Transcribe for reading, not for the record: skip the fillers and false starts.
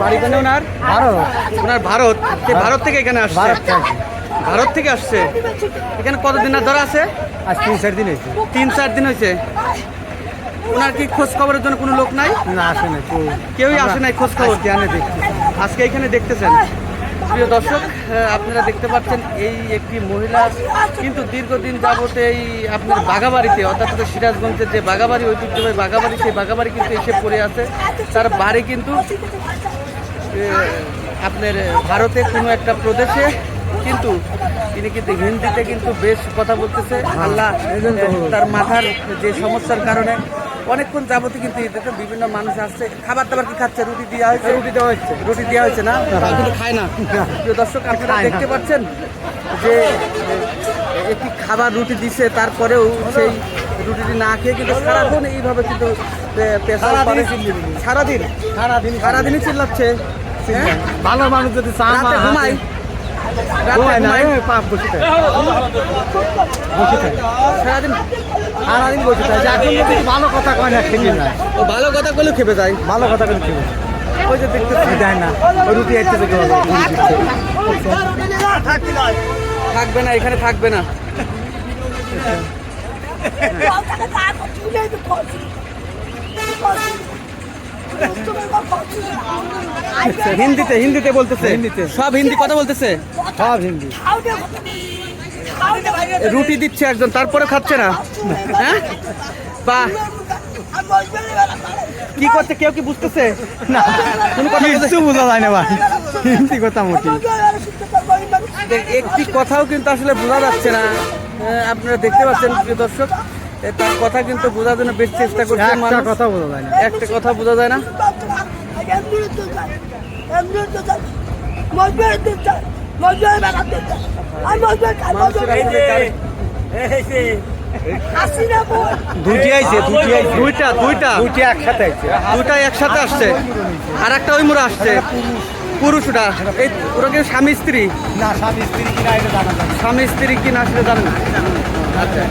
বাড়ি কেন ওনার? ওনার ভারত। ভারত থেকে এখানে আসছে? ভারত থেকে আসছে। এখানে কতদিন ধরে আছে? আজ 3-4 দিন হয়েছে। 3-4 দিন হয়েছে। ওনার কি খোঁজ খবরের জন্য কোনো লোক নাই? না, আসে না, কেউই আসে নাই খোঁজ খবর? দেখছি আজকে এখানে দেখতেছেন। প্রিয় দর্শক, আপনারা দেখতে পাচ্ছেন এই একটি মহিলা কিন্তু দীর্ঘদিন যাবত এই আপনার বাগাবাড়িতে, অর্থাৎ সিরাজগঞ্জের যে বাগাবাড়ি, ঐতিহ্যবাহী বাগাবাড়ি, সেই বাগাবাড়ি কিন্তু এসে পড়ে আছে। তার বাড়ি কিন্তু আপনার ভারতের কোনো একটা প্রদেশে, কিন্তু তিনি কিন্তু হিন্দিতে কিন্তু বেশ কথা বলতেছে। আল্লাহ তার মাথার যে সমস্যার কারণে অনেকক্ষণ যাবতীয় কিন্তু এটাতে বিভিন্ন মানুষ আসছে। খাবার দাবার কি খাচ্ছে? রুটি দেওয়া হয়েছে? রুটি দেওয়া হয়েছে না, কিন্তু খায় না। প্রিয় দর্শক, আপনারা দেখতে পাচ্ছেন যে একটি খাবার রুটি দিচ্ছে, তারপরেও সেই রুটিটি না খেয়ে কিন্তু সারাক্ষণ এইভাবে কিন্তু সারাদিনই চিল্লাচ্ছে। ভালো মানুষ যদি ঘুমাই সারাদিন বসে থাকে। এখন যদি ভালো কথা কয় না, খেয়ে না, ও ভালো কথা বলে খেপে যায়। ভালো কথা করে খেয়ে ওই যে দেখতে দেয় না, ওই রুটি আসতে থাকবে না, এখানে থাকবে না। হিন্দিতে বলতেছে? সব হিন্দি কথা বলতেছে? সব হিন্দি। রুটি দিচ্ছে একজন, তারপরে খাচ্ছে না? হ্যাঁ, বা কি করছে? কেউ কি বুঝতেছে না? কোনো কথা কিছু বোঝা যায় না ভাই, হিন্দি কথা মোটি একটি কথাও কিন্তু আসলে বোঝা যাচ্ছে না। আপনারা দেখতে পাচ্ছেন প্রিয় দর্শক, তার কথা কিন্তু বোঝার জন্য বেশ চেষ্টা করছে। একটা কথা বোঝা যায় না, একটা কথা বোঝা যায় না। দুইটা একসাথে আসছে। আর একটা ওই মোড়া আসছে, পুরুষটা। এই ওরা কি স্বামী স্ত্রী? না, স্বামী স্ত্রী কিনা এটা জানা যায় না। স্বামী স্ত্রী কিনা আসলে জানেন না। আচ্ছা।